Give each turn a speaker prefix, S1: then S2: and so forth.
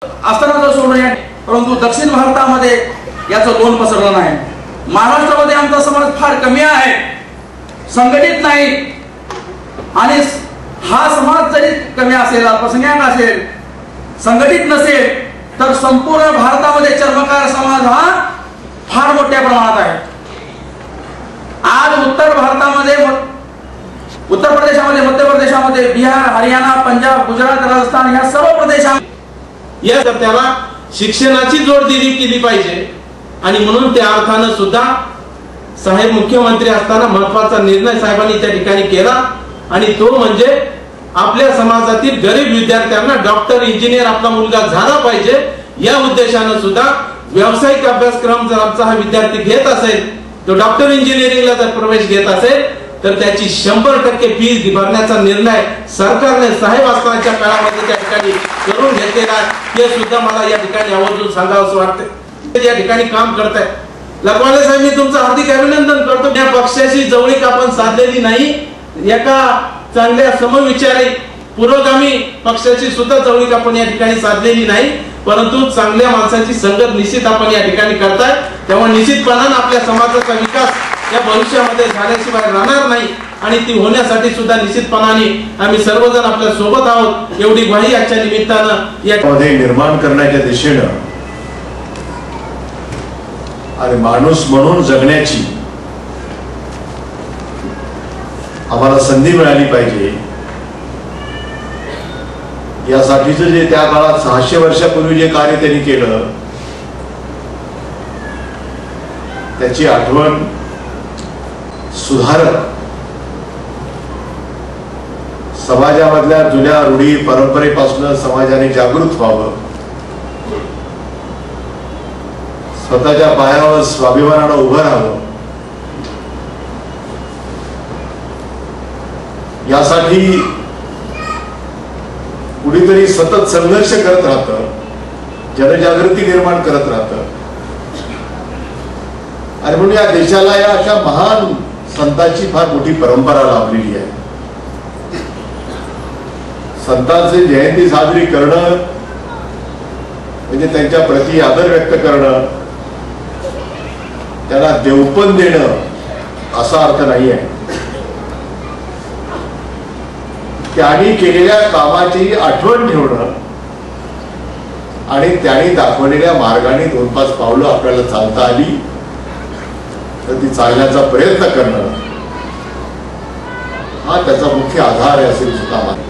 S1: असताना सोडून या, परंतु दक्षिण भारतामध्ये याचं लोण पसरलं नाही। महाराष्ट्रामध्ये आमचा समाज फार कमी आहे, संघटित नाही, आणि हा समाज जरी कमी असेल, अल्पसंख्याक असेल, संघटित नसेल, तर संपूर्ण भारतामध्ये चर्मकार समाज हा फार मोठ्या प्रमाणात आहे। आज उत्तर भारतामध्ये, उत्तर प्रदेशामध्ये, मध्य प्रदेशामध्ये, बिहार, हरियाणा, पंजाब, गुजरात, राजस्थान या सर्व प्रदेशात
S2: या त्याला शिक्षणाची जोड केली पाहिजे। आणि म्हणून त्या अर्थानं सुद्धा साहेब मुख्यमंत्री असताना महत्त्वाचा निर्णय साहेबांनी त्या ठिकाणी केला, आणि तो म्हणजे आपल्या समाजातील गरीब विद्यार्थ्यांना डॉक्टर, इंजिनियर आपला मुलगा झाला पाहिजे या उद्देशानं सुद्धा व्यावसायिक अभ्यासक्रम जर आमचा हा विद्यार्थी घेत असेल, तो डॉक्टर इंजिनिअरिंगला जर प्रवेश घेत असेल, तर त्याची 100% फी भरण्याचा निर्णय सरकारने साहेब असतानाच्या काळामध्ये त्या ठिकाणी करून घेतलेला आहे। हे सुद्धा मला या ठिकाणी आवर्जून सांगावंसं वाटतं। या ठिकाणी काम करताय लखवाले साहेब, मी तुमचं हार्दिक अभिनंदन करतो। या पक्षाची जवळीक आपण साधलेली नाही, एका चांगल्या समविचारी पुरोगामी पक्षाची सुद्धा जवळीक आपण या ठिकाणी साधलेली नाही, परंतु चांगल्या माणसाची संगत निश्चित आपण या ठिकाणी करताय। त्यामुळे निश्चितपणाने आपल्या समाजाचा विकास या भविष्यामध्ये झाल्याशिवाय राहणार नाही, आणि ती होण्यासाठी सुद्धा निश्चितपणाने आम्ही सर्वजण आपल्या सोबत आहोत, एवढी ग्वाही आजच्या निमित्तानं
S3: यामध्ये निर्माण करण्याच्या दिशेनं आणि माणूस म्हणून जगण्याची आम्हाला संधी मिळाली पाहिजे। यासाठीच जे त्या काळात 600 वर्षापूर्वी जे कार्य त्यांनी केलं, त्याची आठवण सुधारक समाजामधल्या जुन्या रूढी परंपरेपासून समाजाने जागृत व्हावं, स्वतःच्या पायावर स्वाभिमानानं उभं राहावं, यासाठी कुणीतरी सतत संघर्ष करत राहतं, जनजागृती निर्माण करत राहतं। आणि म्हणून या देशाला या अशा महान संतांची फार मोठी परंपरा लाभलेली आहे। संतांची जयंती साजरी करणं म्हणजे त्यांच्या प्रति आदर व्यक्त करणं, त्यांना देवपण देणं असा अर्थ नाही आहे। त्यांनी केलेल्या कामाची आठवण ठेवणं आणि त्यांनी दाखवलेल्या मार्गाने 2-5 पावलं आपल्याला चालता आली तर ती चालण्याचा प्रयत्न करणं हा त्याचा मुख्य आधार आहे असे सुद्धा मानतो।